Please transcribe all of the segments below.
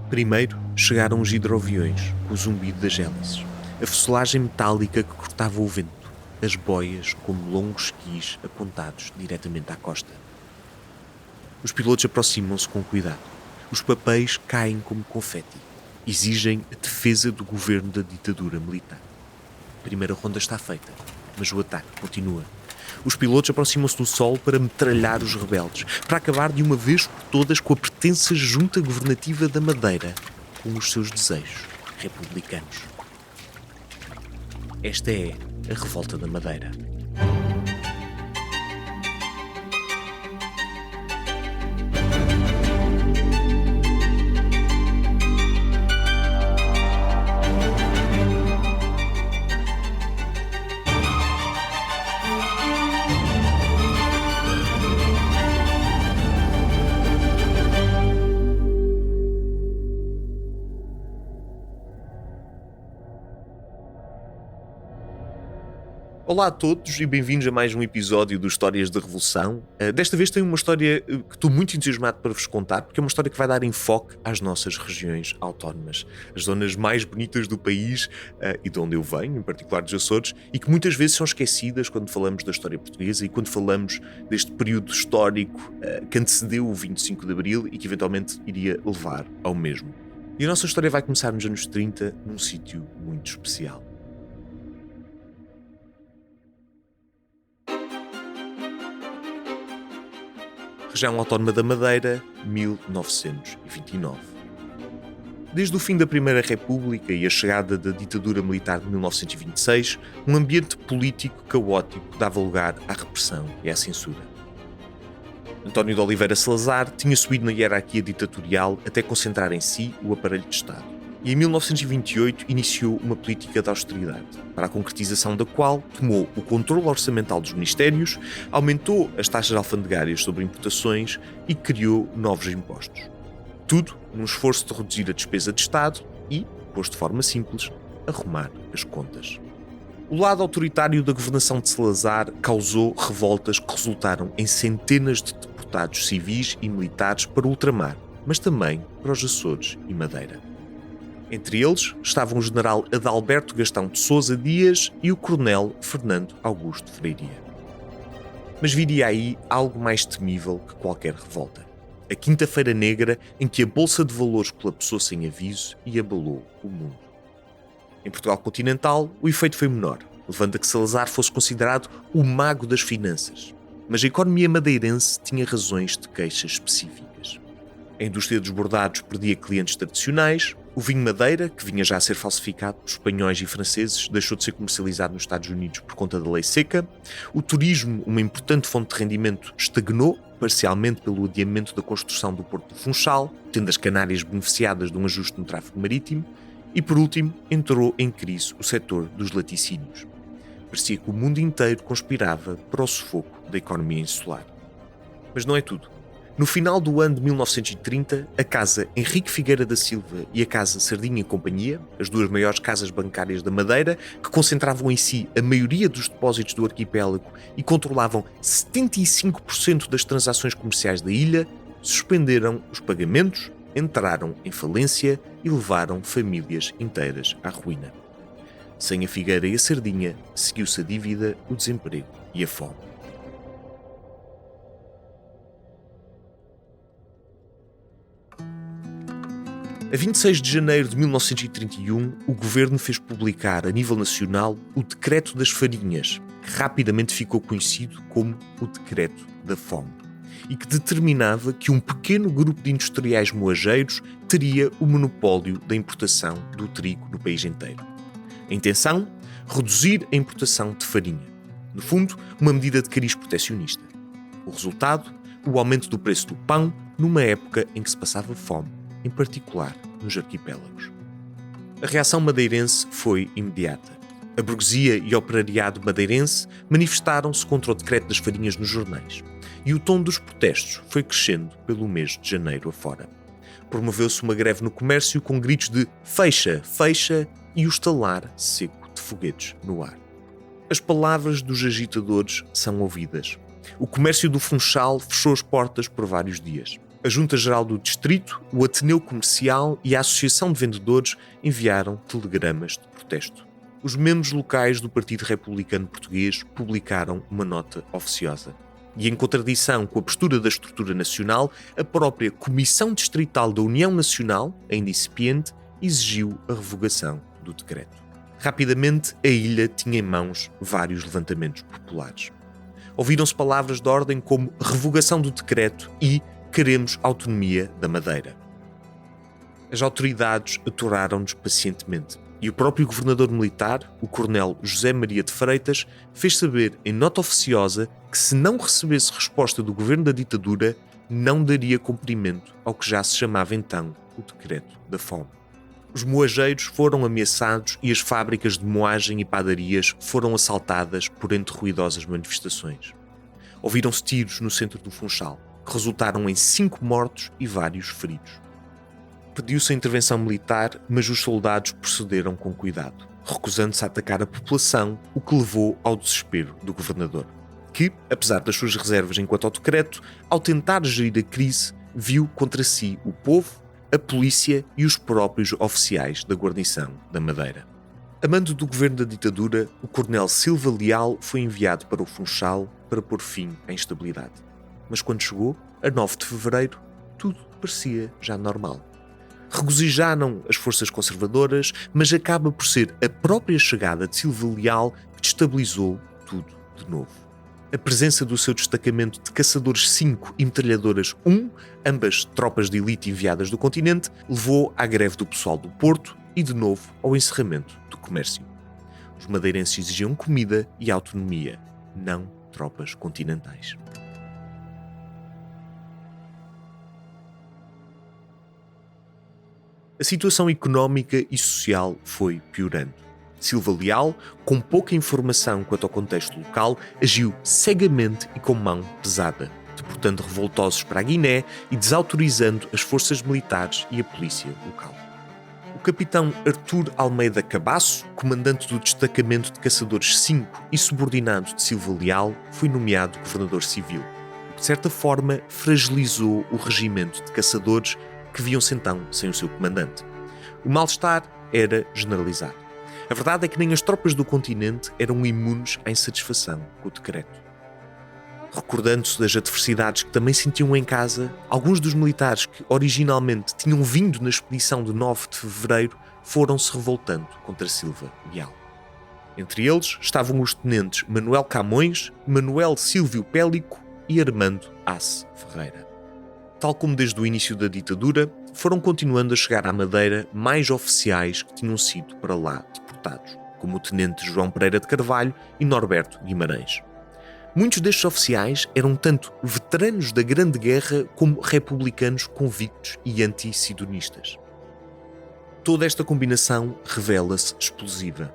Primeiro chegaram os hidroaviões, com o zumbido das hélices, a fuselagem metálica que cortava o vento, as boias como longos esquis apontados diretamente à costa. Os pilotos aproximam-se com cuidado. Os papéis caem como confeti. Exigem a defesa do governo da ditadura militar. A primeira ronda está feita, mas o ataque continua. Os pilotos aproximam-se do Sol para metralhar os rebeldes, para acabar de uma vez por todas com a pertença junta governativa da Madeira, com os seus desejos republicanos. Esta é a Revolta da Madeira. Olá a todos e bem-vindos a mais um episódio do Histórias da Revolução. Desta vez tenho uma história que estou muito entusiasmado para vos contar, porque é uma história que vai dar enfoque às nossas regiões autónomas, as zonas mais bonitas do país e de onde eu venho, em particular dos Açores, e que muitas vezes são esquecidas quando falamos da história portuguesa e quando falamos deste período histórico que antecedeu o 25 de Abril e que eventualmente iria levar ao mesmo. E a nossa história vai começar nos anos 30, num sítio muito especial. Região Autónoma da Madeira, 1929. Desde o fim da Primeira República e a chegada da ditadura militar de 1926, um ambiente político caótico dava lugar à repressão e à censura. António de Oliveira Salazar tinha subido na hierarquia ditatorial até concentrar em si o aparelho de Estado. E em 1928 iniciou uma política de austeridade, para a concretização da qual tomou o controle orçamental dos ministérios, aumentou as taxas alfandegárias sobre importações e criou novos impostos. Tudo num esforço de reduzir a despesa de Estado e, posto de forma simples, arrumar as contas. O lado autoritário da governação de Salazar causou revoltas que resultaram em centenas de deportados civis e militares para o ultramar, mas também para os Açores e Madeira. Entre eles estavam o general Adalberto Gastão de Sousa Dias e o coronel Fernando Augusto Freiria. Mas viria aí algo mais temível que qualquer revolta. A Quinta-feira Negra, em que a Bolsa de Valores colapsou sem aviso e abalou o mundo. Em Portugal continental, o efeito foi menor, levando a que Salazar fosse considerado o mago das finanças. Mas a economia madeirense tinha razões de queixa específicas. A indústria dos bordados perdia clientes tradicionais, o vinho Madeira, que vinha já a ser falsificado por espanhóis e franceses, deixou de ser comercializado nos Estados Unidos por conta da lei seca, o turismo, uma importante fonte de rendimento, estagnou, parcialmente pelo adiamento da construção do Porto do Funchal, tendo as Canárias beneficiadas de um ajuste no tráfego marítimo, e por último entrou em crise o setor dos laticínios. Parecia que o mundo inteiro conspirava para o sufoco da economia insular. Mas não é tudo. No final do ano de 1930, a Casa Henrique Figueira da Silva e a Casa Sardinha e Companhia, as duas maiores casas bancárias da Madeira, que concentravam em si a maioria dos depósitos do arquipélago e controlavam 75% das transações comerciais da ilha, suspenderam os pagamentos, entraram em falência e levaram famílias inteiras à ruína. Sem a Figueira e a Sardinha, seguiu-se a dívida, o desemprego e a fome. A 26 de janeiro de 1931, o governo fez publicar a nível nacional o Decreto das Farinhas, que rapidamente ficou conhecido como o Decreto da Fome, e que determinava que um pequeno grupo de industriais moageiros teria o monopólio da importação do trigo no país inteiro. A intenção? Reduzir a importação de farinha. No fundo, uma medida de cariz protecionista. O resultado? O aumento do preço do pão numa época em que se passava fome, em particular nos arquipélagos. A reação madeirense foi imediata. A burguesia e o operariado madeirense manifestaram-se contra o decreto das farinhas nos jornais, e o tom dos protestos foi crescendo pelo mês de janeiro afora. Promoveu-se uma greve no comércio com gritos de "fecha, fecha" e o estalar seco de foguetes no ar. As palavras dos agitadores são ouvidas. O comércio do Funchal fechou as portas por vários dias. A Junta Geral do Distrito, o Ateneu Comercial e a Associação de Vendedores enviaram telegramas de protesto. Os membros locais do Partido Republicano Português publicaram uma nota oficiosa. E em contradição com a postura da estrutura nacional, a própria Comissão Distrital da União Nacional, ainda incipiente, exigiu a revogação do decreto. Rapidamente, a ilha tinha em mãos vários levantamentos populares. Ouviram-se palavras de ordem como revogação do decreto e queremos autonomia da Madeira. As autoridades aturaram-nos pacientemente e o próprio governador militar, o coronel José Maria de Freitas, fez saber em nota oficiosa que se não recebesse resposta do governo da ditadura, não daria cumprimento ao que já se chamava então o Decreto da Fome. Os moageiros foram ameaçados e as fábricas de moagem e padarias foram assaltadas por entre ruidosas manifestações. Ouviram-se tiros no centro do Funchal, que resultaram em 5 mortos e vários feridos. Pediu-se a intervenção militar, mas os soldados procederam com cuidado, recusando-se a atacar a população, o que levou ao desespero do governador, que, apesar das suas reservas enquanto ao decreto, ao tentar gerir a crise, viu contra si o povo, a polícia e os próprios oficiais da guarnição da Madeira. A mando do governo da ditadura, o coronel Silva Leal foi enviado para o Funchal para pôr fim à instabilidade. Mas quando chegou, a 9 de fevereiro, tudo parecia já normal. Regozijaram as forças conservadoras, mas acaba por ser a própria chegada de Silva Leal que destabilizou tudo de novo. A presença do seu destacamento de caçadores 5 e metralhadoras 1, ambas tropas de elite enviadas do continente, levou à greve do pessoal do Porto e, de novo, ao encerramento do comércio. Os madeirenses exigiam comida e autonomia, não tropas continentais. A situação económica e social foi piorando. Silva Leal, com pouca informação quanto ao contexto local, agiu cegamente e com mão pesada, deportando revoltosos para a Guiné e desautorizando as forças militares e a polícia local. O capitão Artur Almeida Cabasso, comandante do destacamento de caçadores 5 e subordinado de Silva Leal, foi nomeado governador civil, o que de certa forma fragilizou o regimento de caçadores que viam-se então sem o seu comandante. O mal-estar era generalizado. A verdade é que nem as tropas do continente eram imunes à insatisfação com o decreto. Recordando-se das adversidades que também sentiam em casa, alguns dos militares que originalmente tinham vindo na expedição de 9 de fevereiro foram-se revoltando contra Silva Leal. Entre eles estavam os tenentes Manuel Camões, Manuel Silvio Pélico e Armando Ace Ferreira. Tal como desde o início da ditadura, foram continuando a chegar à Madeira mais oficiais que tinham sido para lá deportados, como o tenente João Pereira de Carvalho e Norberto Guimarães. Muitos destes oficiais eram tanto veteranos da Grande Guerra como republicanos convictos e anti-sidonistas. Toda esta combinação revela-se explosiva.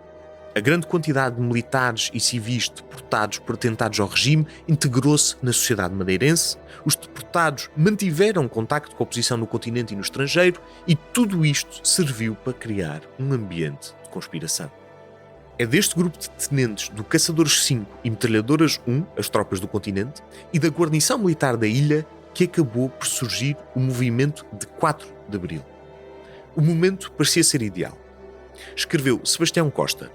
A grande quantidade de militares e civis deportados por atentados ao regime integrou-se na sociedade madeirense, os deportados mantiveram contacto com a oposição no continente e no estrangeiro e tudo isto serviu para criar um ambiente de conspiração. É deste grupo de tenentes do Caçadores 5 e Metralhadoras 1, as tropas do continente, e da guarnição militar da ilha que acabou por surgir o movimento de 4 de Abril. O momento parecia ser ideal. Escreveu Sebastião Costa.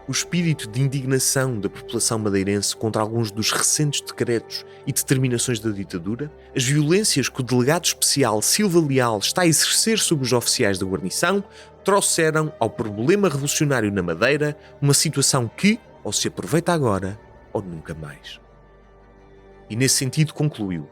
O espírito de indignação da população madeirense contra alguns dos recentes decretos e determinações da ditadura, as violências que o delegado especial Silva Leal está a exercer sobre os oficiais da guarnição, trouxeram ao problema revolucionário na Madeira uma situação que, ou se aproveita agora, ou nunca mais. E nesse sentido concluiu: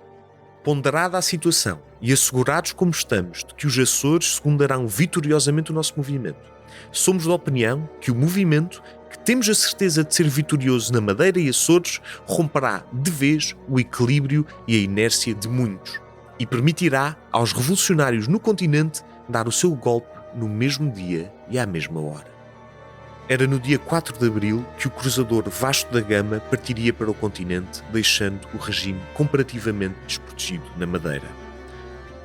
ponderada a situação e assegurados como estamos de que os Açores secundarão vitoriosamente o nosso movimento, somos da opinião que o movimento, que temos a certeza de ser vitorioso na Madeira e Açores, romperá de vez o equilíbrio e a inércia de muitos e permitirá aos revolucionários no continente dar o seu golpe no mesmo dia e à mesma hora. Era no dia 4 de Abril que o cruzador Vasco da Gama partiria para o continente, deixando o regime comparativamente desprotegido na Madeira.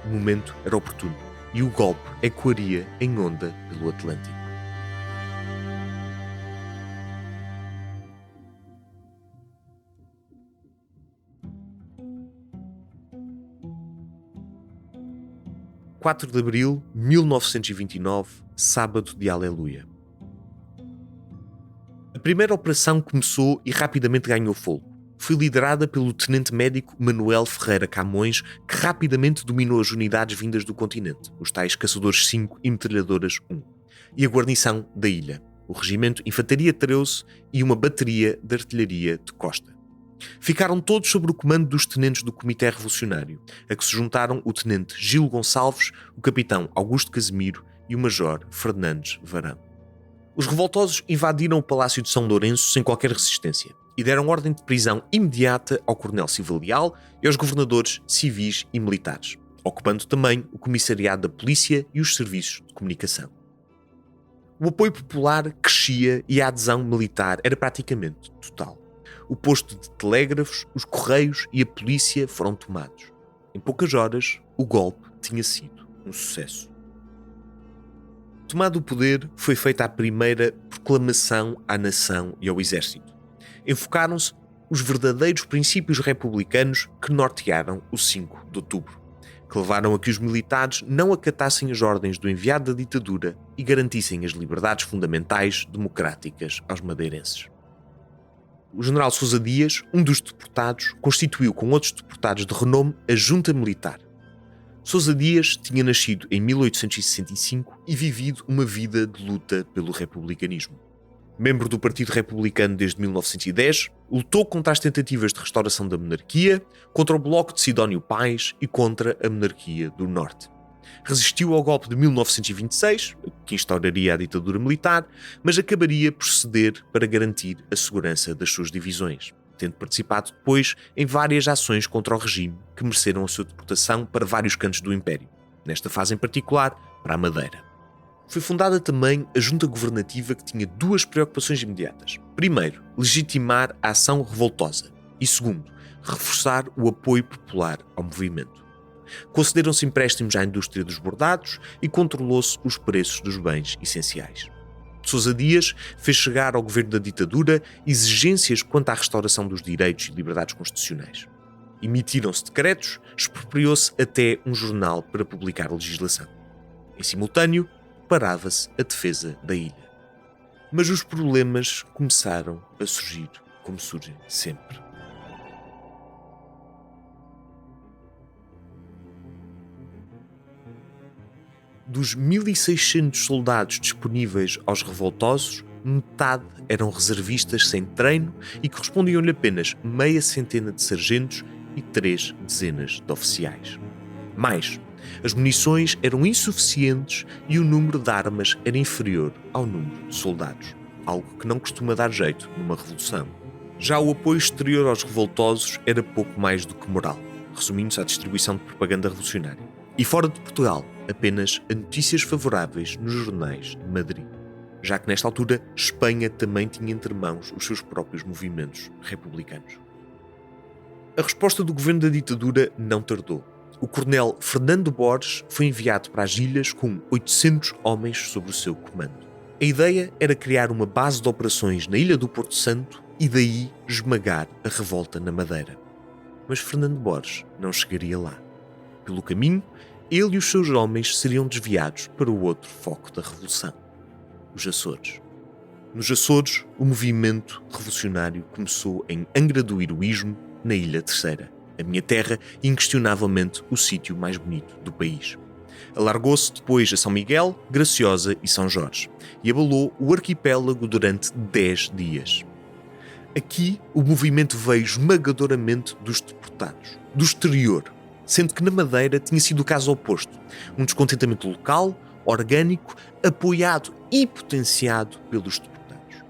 O momento era oportuno e o golpe ecoaria em onda pelo Atlântico. 4 de abril de 1929, sábado de Aleluia. A primeira operação começou e rapidamente ganhou fogo. Foi liderada pelo tenente médico Manuel Ferreira Camões, que rapidamente dominou as unidades vindas do continente, os tais Caçadores 5 e Metralhadoras 1, e a guarnição da ilha, o Regimento Infantaria 13 e uma bateria de artilharia de costa. Ficaram todos sob o comando dos tenentes do Comitê Revolucionário, a que se juntaram o tenente Gil Gonçalves, o capitão Augusto Casimiro e o major Fernandes Varão. Os revoltosos invadiram o Palácio de São Lourenço sem qualquer resistência e deram ordem de prisão imediata ao coronel civil leal e aos governadores civis e militares, ocupando também o comissariado da polícia e os serviços de comunicação. O apoio popular crescia e a adesão militar era praticamente total. O posto de telégrafos, os correios e a polícia foram tomados. Em poucas horas, o golpe tinha sido um sucesso. Tomado o poder, foi feita a primeira proclamação à nação e ao exército. Enfocaram-se os verdadeiros princípios republicanos que nortearam o 5 de outubro, que levaram a que os militares não acatassem as ordens do enviado da ditadura e garantissem as liberdades fundamentais democráticas aos madeirenses. O general Sousa Dias, um dos deportados, constituiu com outros deportados de renome a Junta Militar. Sousa Dias tinha nascido em 1865 e vivido uma vida de luta pelo republicanismo. Membro do Partido Republicano desde 1910, lutou contra as tentativas de restauração da monarquia, contra o Bloco de Sidónio Pais e contra a monarquia do Norte. Resistiu ao golpe de 1926, que instauraria a ditadura militar, mas acabaria por ceder para garantir a segurança das suas divisões, tendo participado depois em várias ações contra o regime que mereceram a sua deportação para vários cantos do Império, nesta fase em particular, para a Madeira. Foi fundada também a junta governativa que tinha duas preocupações imediatas. Primeiro, legitimar a ação revoltosa e segundo, reforçar o apoio popular ao movimento. Concederam-se empréstimos à indústria dos bordados e controlou-se os preços dos bens essenciais. Sousa Dias fez chegar ao governo da ditadura exigências quanto à restauração dos direitos e liberdades constitucionais. Emitiram-se decretos, expropriou-se até um jornal para publicar a legislação. Em simultâneo, parava-se a defesa da ilha. Mas os problemas começaram a surgir, como surgem sempre. Dos 1.600 soldados disponíveis aos revoltosos, metade eram reservistas sem treino e correspondiam-lhe apenas meia centena de sargentos e 3 dezenas de oficiais. Mais, as munições eram insuficientes e o número de armas era inferior ao número de soldados, algo que não costuma dar jeito numa revolução. Já o apoio exterior aos revoltosos era pouco mais do que moral, resumindo-se à distribuição de propaganda revolucionária. E fora de Portugal, apenas a notícias favoráveis nos jornais de Madrid, já que nesta altura Espanha também tinha entre mãos os seus próprios movimentos republicanos. A resposta do governo da ditadura não tardou. O coronel Fernando Borges foi enviado para as ilhas com 800 homens sob o seu comando. A ideia era criar uma base de operações na ilha do Porto Santo e daí esmagar a revolta na Madeira. Mas Fernando Borges não chegaria lá. Pelo caminho, ele e os seus homens seriam desviados para o outro foco da revolução, os Açores. Nos Açores, o movimento revolucionário começou em Angra do Heroísmo, na Ilha Terceira, a minha terra e inquestionavelmente o sítio mais bonito do país. Alargou-se depois a São Miguel, Graciosa e São Jorge e abalou o arquipélago durante 10 dias. Aqui, o movimento veio esmagadoramente dos deportados, do exterior, sendo que na Madeira tinha sido o caso oposto, um descontentamento local, orgânico, apoiado e potenciado pelos deportados.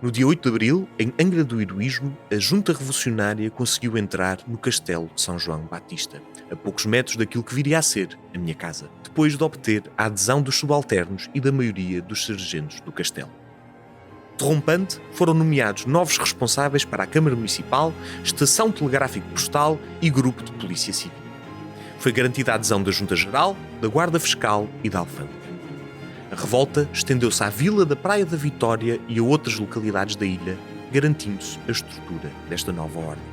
No dia 8 de abril, em Angra do Heroísmo, a Junta Revolucionária conseguiu entrar no Castelo de São João Batista, a poucos metros daquilo que viria a ser a minha casa, depois de obter a adesão dos subalternos e da maioria dos sargentos do castelo. De rompante, foram nomeados novos responsáveis para a Câmara Municipal, Estação Telegráfico Postal e Grupo de Polícia Civil. Foi garantida a adesão da Junta Geral, da Guarda Fiscal e da Alfândega. A revolta estendeu-se à vila da Praia da Vitória e a outras localidades da ilha, garantindo-se a estrutura desta nova ordem.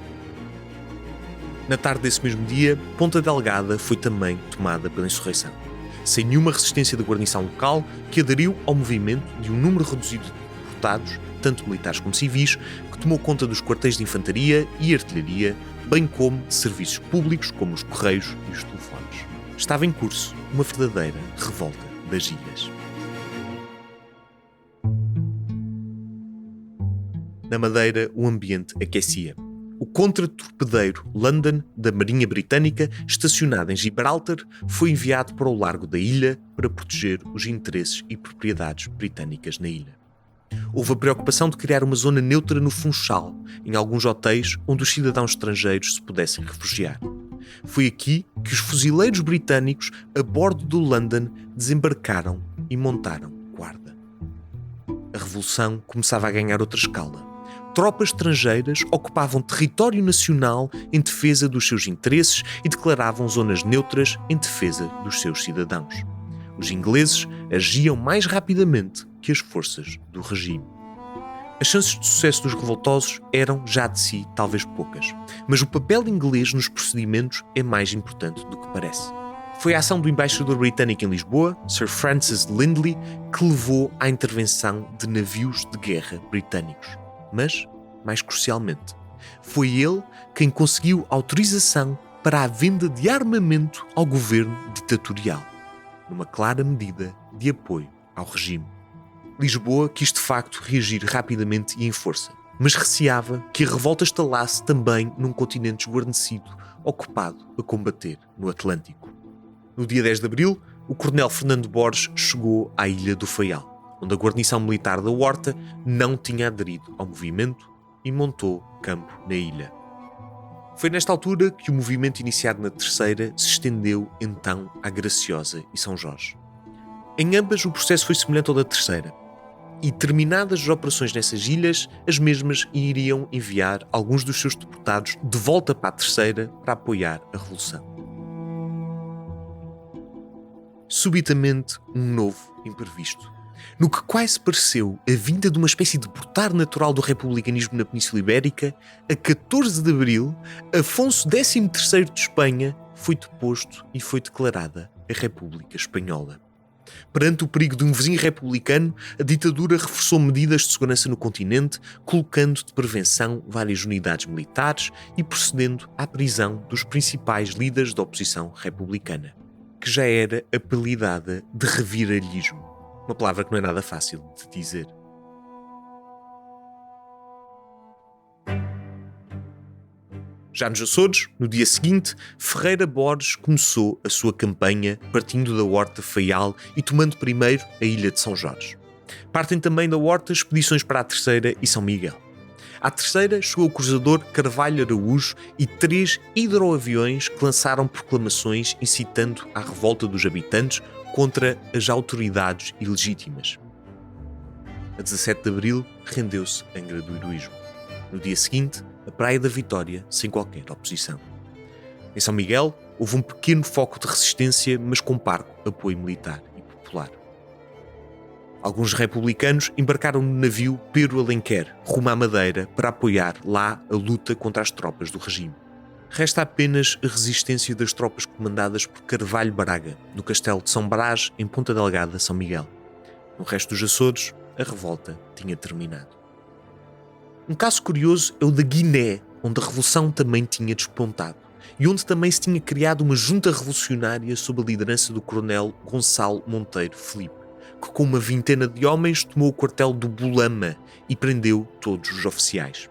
Na tarde desse mesmo dia, Ponta Delgada foi também tomada pela insurreição, sem nenhuma resistência da guarnição local, que aderiu ao movimento de um número reduzido de deportados, tanto militares como civis, que tomou conta dos quartéis de infantaria e artilharia, bem como de serviços públicos como os correios e os telefones. Estava em curso uma verdadeira revolta das ilhas. Na Madeira, o ambiente aquecia. O contra-torpedeiro London, da Marinha Britânica, estacionado em Gibraltar, foi enviado para o largo da ilha para proteger os interesses e propriedades britânicas na ilha. Houve a preocupação de criar uma zona neutra no Funchal, em alguns hotéis onde os cidadãos estrangeiros se pudessem refugiar. Foi aqui que os fuzileiros britânicos, a bordo do London, desembarcaram e montaram guarda. A revolução começava a ganhar outra escala. Tropas estrangeiras ocupavam território nacional em defesa dos seus interesses e declaravam zonas neutras em defesa dos seus cidadãos. Os ingleses agiam mais rapidamente que as forças do regime. As chances de sucesso dos revoltosos eram, já de si, talvez poucas, mas o papel inglês nos procedimentos é mais importante do que parece. Foi a ação do embaixador britânico em Lisboa, Sir Francis Lindley, que levou à intervenção de navios de guerra britânicos. Mas, mais crucialmente, foi ele quem conseguiu autorização para a venda de armamento ao governo ditatorial, numa clara medida de apoio ao regime. Lisboa quis de facto reagir rapidamente e em força, mas receava que a revolta estalasse também num continente desguarnecido, ocupado a combater no Atlântico. No dia 10 de abril, o coronel Fernando Borges chegou à Ilha do Faial, onde a guarnição militar da Horta não tinha aderido ao movimento e montou campo na ilha. Foi nesta altura que o movimento iniciado na Terceira se estendeu então à Graciosa e São Jorge. Em ambas o processo foi semelhante ao da Terceira, e terminadas as operações nessas ilhas, as mesmas iriam enviar alguns dos seus deputados de volta para a Terceira para apoiar a Revolução. Subitamente, um novo imprevisto. No que quase pareceu a vinda de uma espécie de brotar natural do republicanismo na Península Ibérica, a 14 de abril, Afonso XIII de Espanha foi deposto e foi declarada a República Espanhola. Perante o perigo de um vizinho republicano, a ditadura reforçou medidas de segurança no continente, colocando de prevenção várias unidades militares e procedendo à prisão dos principais líderes da oposição republicana, que já era apelidada de reviralhismo. Uma palavra que não é nada fácil de dizer. Já nos Açores, no dia seguinte, Ferreira Borges começou a sua campanha partindo da Horta Faial e tomando primeiro a Ilha de São Jorge. Partem também da Horta expedições para a Terceira e São Miguel. À Terceira chegou o cruzador Carvalho Araújo e 3 hidroaviões que lançaram proclamações incitando à revolta dos habitantes contra as autoridades ilegítimas. A 17 de abril rendeu-se Angra do Heroísmo. No dia seguinte, a Praia da Vitória, sem qualquer oposição. Em São Miguel, houve um pequeno foco de resistência, mas com parco apoio militar e popular. Alguns republicanos embarcaram no navio Pero Alenquer, rumo à Madeira, para apoiar lá a luta contra as tropas do regime. Resta apenas a resistência das tropas comandadas por Carvalho Braga, no castelo de São Brás, em Ponta Delgada, São Miguel. No resto dos Açores, a revolta tinha terminado. Um caso curioso é o da Guiné, onde a revolução também tinha despontado, e onde também se tinha criado uma junta revolucionária sob a liderança do coronel Gonçalo Monteiro Filipe, que com uma vintena de homens tomou o quartel do Bulama e prendeu todos os oficiais.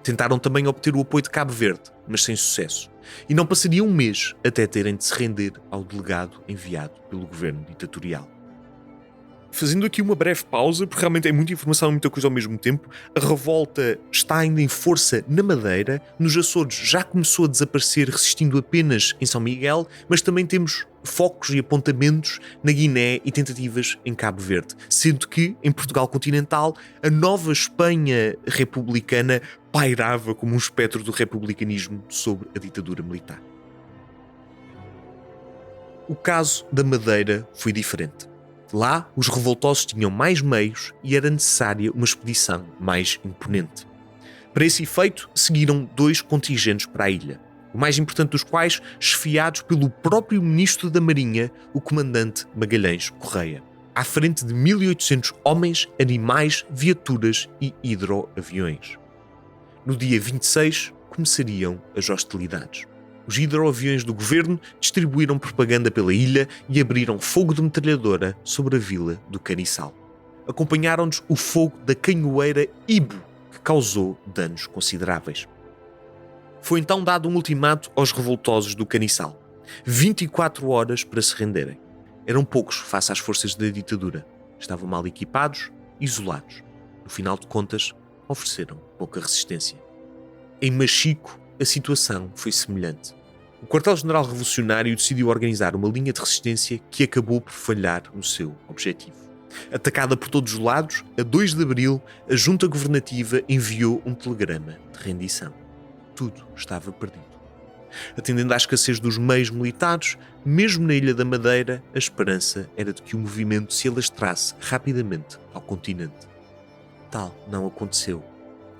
Tentaram também obter o apoio de Cabo Verde, mas sem sucesso, e não passaria um mês até terem de se render ao delegado enviado pelo governo ditatorial. Fazendo aqui uma breve pausa, porque realmente é muita informação e muita coisa ao mesmo tempo, a revolta está ainda em força na Madeira, nos Açores já começou a desaparecer resistindo apenas em São Miguel, mas também temos focos e apontamentos na Guiné e tentativas em Cabo Verde, sendo que, em Portugal continental, a nova Espanha republicana pairava como um espectro do republicanismo sobre a ditadura militar. O caso da Madeira foi diferente. Lá, os revoltosos tinham mais meios e era necessária uma expedição mais imponente. Para esse efeito, seguiram 2 contingentes para a ilha. o mais importante dos quais chefiados pelo próprio Ministro da Marinha, o Comandante Magalhães Correia, à frente de 1.800 homens, animais, viaturas e hidroaviões. No dia 26, começariam as hostilidades. Os hidroaviões do governo distribuíram propaganda pela ilha e abriram fogo de metralhadora sobre a vila do Caniçal. Acompanharam-nos o fogo da canhoeira Ibo, que causou danos consideráveis. Foi então dado um ultimato aos revoltosos do Caniçal. 24 horas para se renderem. Eram poucos face às forças da ditadura. Estavam mal equipados, isolados. No final de contas, ofereceram pouca resistência. Em Machico, a situação foi semelhante. O quartel-general revolucionário decidiu organizar uma linha de resistência que acabou por falhar no seu objetivo. Atacada por todos os lados, a 2 de abril, a junta governativa enviou um telegrama de rendição. Tudo estava perdido. Atendendo à escassez dos meios militares, mesmo na Ilha da Madeira, a esperança era de que o movimento se alastrasse rapidamente ao continente. Tal não aconteceu.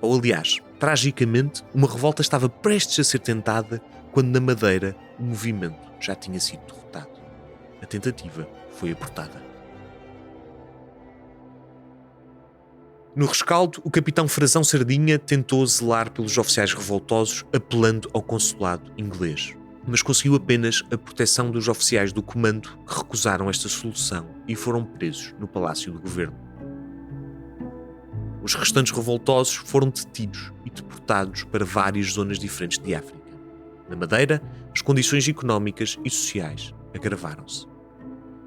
Ou, aliás, tragicamente, uma revolta estava prestes a ser tentada quando na Madeira o movimento já tinha sido derrotado. A tentativa foi abortada. No rescaldo, o capitão Frazão Sardinha tentou zelar pelos oficiais revoltosos apelando ao consulado inglês, mas conseguiu apenas a proteção dos oficiais do comando que recusaram esta solução e foram presos no Palácio do Governo. Os restantes revoltosos foram detidos e deportados para várias zonas diferentes de África. Na Madeira, as condições económicas e sociais agravaram-se.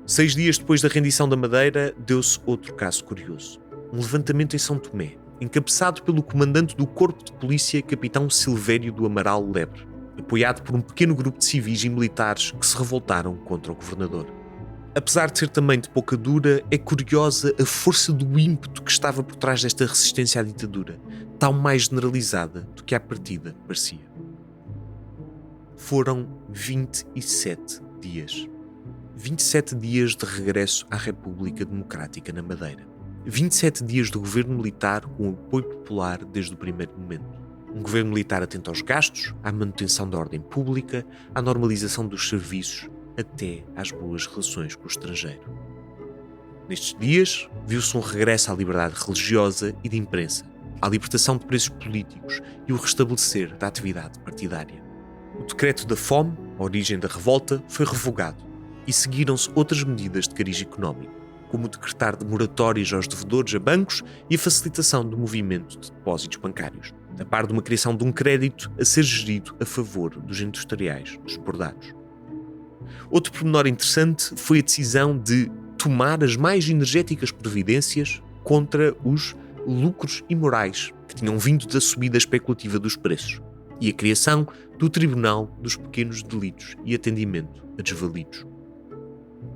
6 dias depois da rendição da Madeira, deu-se outro caso curioso. Um levantamento em São Tomé, encabeçado pelo comandante do Corpo de Polícia, capitão Silvério do Amaral Lebre, apoiado por um pequeno grupo de civis e militares que se revoltaram contra o governador. Apesar de ser também de pouca dura, é curiosa a força do ímpeto que estava por trás desta resistência à ditadura, tão mais generalizada do que à partida parecia. Foram 27 dias. 27 dias de regresso à República Democrática na Madeira. 27 dias de governo militar com apoio popular desde o primeiro momento. Um governo militar atento aos gastos, à manutenção da ordem pública, à normalização dos serviços, até às boas relações com o estrangeiro. Nestes dias, viu-se um regresso à liberdade religiosa e de imprensa, à libertação de presos políticos e o restabelecer da atividade partidária. O decreto da fome, a origem da revolta, foi revogado e seguiram-se outras medidas de cariz económico, como o decretar de moratórias aos devedores a bancos e a facilitação do movimento de depósitos bancários, a par de uma criação de um crédito a ser gerido a favor dos industriais desbordados. Outro pormenor interessante foi a decisão de tomar as mais energéticas providências contra os lucros imorais que tinham vindo da subida especulativa dos preços e a criação do Tribunal dos Pequenos Delitos e Atendimento a Desvalidos.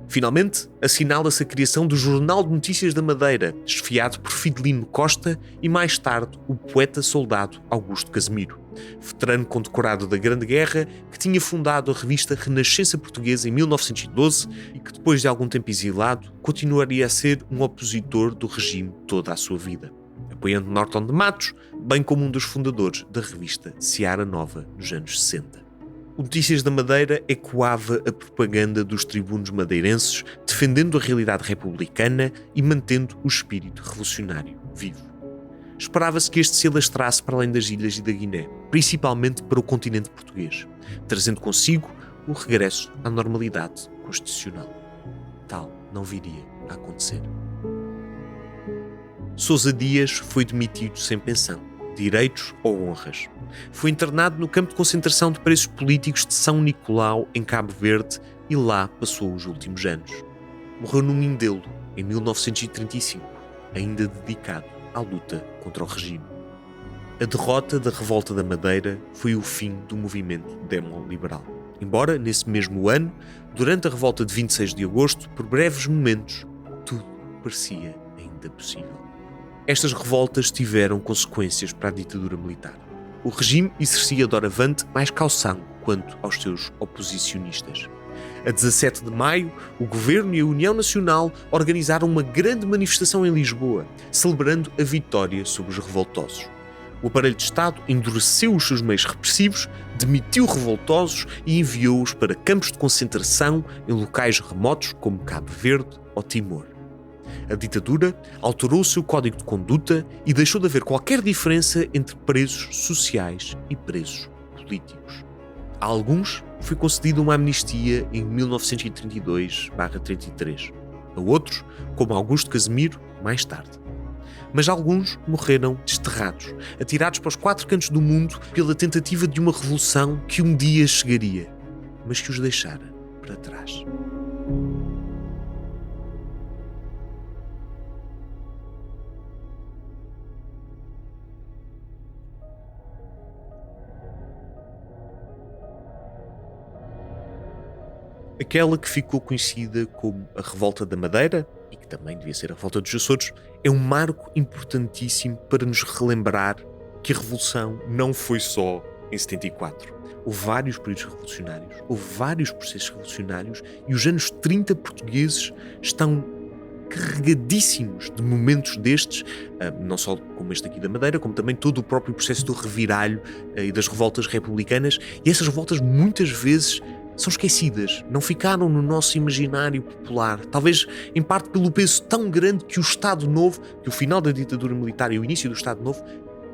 Finalmente, assinala-se a criação do Jornal de Notícias da Madeira, chefiado por Fidelino Costa e mais tarde o poeta-soldado Augusto Casemiro, veterano condecorado da Grande Guerra que tinha fundado a revista Renascença Portuguesa em 1912 e que depois de algum tempo exilado continuaria a ser um opositor do regime toda a sua vida, apoiando Norton de Matos, bem como um dos fundadores da revista Seara Nova nos anos 60. O Notícias da Madeira ecoava a propaganda dos tribunos madeirenses, defendendo a realidade republicana e mantendo o espírito revolucionário vivo. Esperava-se que este se alastrasse para além das ilhas e da Guiné, principalmente para o continente português, trazendo consigo o regresso à normalidade constitucional. Tal não viria a acontecer. Sousa Dias foi demitido sem pensão, direitos ou honras. Foi internado no campo de concentração de presos políticos de São Nicolau, em Cabo Verde, e lá passou os últimos anos. Morreu no Mindelo, em 1935, ainda dedicado à luta contra o regime. A derrota da Revolta da Madeira foi o fim do movimento demo-liberal. Embora, nesse mesmo ano, durante a Revolta de 26 de agosto, por breves momentos, tudo parecia ainda possível. Estas revoltas tiveram consequências para a ditadura militar. O regime exercia doravante mais caução quanto aos seus oposicionistas. A 17 de maio, o Governo e a União Nacional organizaram uma grande manifestação em Lisboa, celebrando a vitória sobre os revoltosos. O aparelho de Estado endureceu os seus meios repressivos, demitiu revoltosos e enviou-os para campos de concentração em locais remotos como Cabo Verde ou Timor. A ditadura alterou o seu código de conduta e deixou de haver qualquer diferença entre presos sociais e presos políticos. A alguns foi concedida uma amnistia em 1932/33, a outros, como Augusto Casimiro, mais tarde. Mas alguns morreram desterrados, atirados para os 4 cantos do mundo pela tentativa de uma revolução que um dia chegaria, mas que os deixara para trás. Aquela que ficou conhecida como a Revolta da Madeira, e que também devia ser a Revolta dos Açores, é um marco importantíssimo para nos relembrar que a Revolução não foi só em 74. Houve vários períodos revolucionários, houve vários processos revolucionários, e os anos 30 portugueses estão carregadíssimos de momentos destes, não só como este aqui da Madeira, como também todo o próprio processo do reviralho e das revoltas republicanas, e essas revoltas muitas vezes são esquecidas, não ficaram no nosso imaginário popular, talvez em parte pelo peso tão grande que o Estado Novo, que o final da ditadura militar e o início do Estado Novo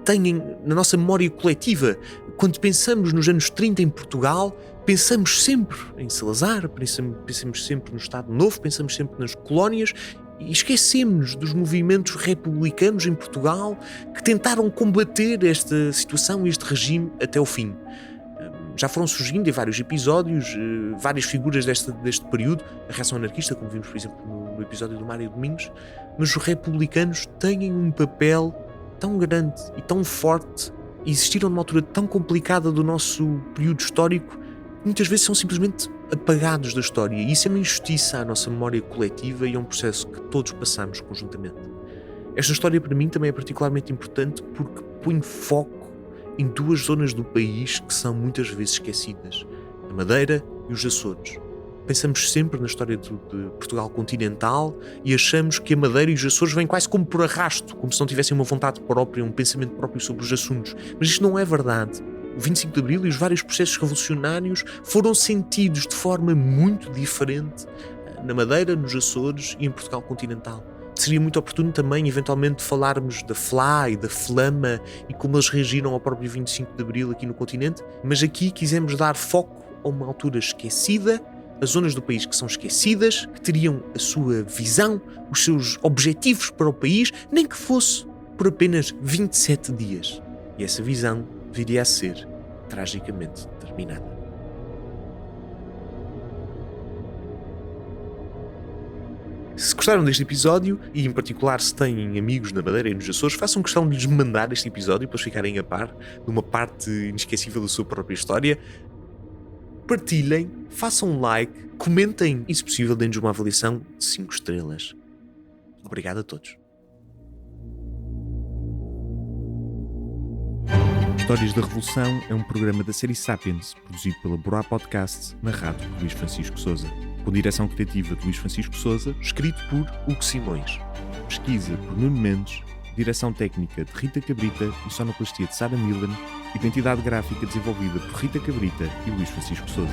têm na nossa memória coletiva. Quando pensamos nos anos 30 em Portugal, pensamos sempre em Salazar, pensamos sempre no Estado Novo, pensamos sempre nas colónias e esquecemos dos movimentos republicanos em Portugal que tentaram combater esta situação e este regime até o fim. Já foram surgindo em vários episódios várias figuras deste período, a reação anarquista, como vimos, por exemplo, no episódio do Mário Domingos, mas os republicanos têm um papel tão grande e tão forte, e existiram numa altura tão complicada do nosso período histórico, que muitas vezes são simplesmente apagados da história, e isso é uma injustiça à nossa memória coletiva e é um processo que todos passamos conjuntamente. Esta história para mim também é particularmente importante porque põe foco em 2 zonas do país que são muitas vezes esquecidas, a Madeira e os Açores. Pensamos sempre na história de Portugal continental e achamos que a Madeira e os Açores vêm quase como por arrasto, como se não tivessem uma vontade própria, um pensamento próprio sobre os assuntos. Mas isto não é verdade. O 25 de Abril e os vários processos revolucionários foram sentidos de forma muito diferente na Madeira, nos Açores e em Portugal continental. Seria muito oportuno também, eventualmente, falarmos da FLA e da Flama e como eles reagiram ao próprio 25 de Abril aqui no continente, mas aqui quisemos dar foco a uma altura esquecida, as zonas do país que são esquecidas, que teriam a sua visão, os seus objetivos para o país, nem que fosse por apenas 27 dias. E essa visão viria a ser tragicamente terminada. Se gostaram deste episódio, e em particular se têm amigos na Madeira e nos Açores, façam questão de lhes mandar este episódio para eles ficarem a par de uma parte inesquecível da sua própria história. Partilhem, façam um like, comentem e, se possível, deem-nos uma avaliação de 5 estrelas. Obrigado a todos. Histórias da Revolução é um programa da série Sapiens, produzido pela Borá Podcasts, narrado por Luís Francisco Souza. Com direção criativa de Luís Francisco Souza, escrito por Hugo Simões. Pesquisa por Nuno Mendes, direção técnica de Rita Cabrita e sonoplastia de Sara Millen, identidade gráfica desenvolvida por Rita Cabrita e Luís Francisco Souza.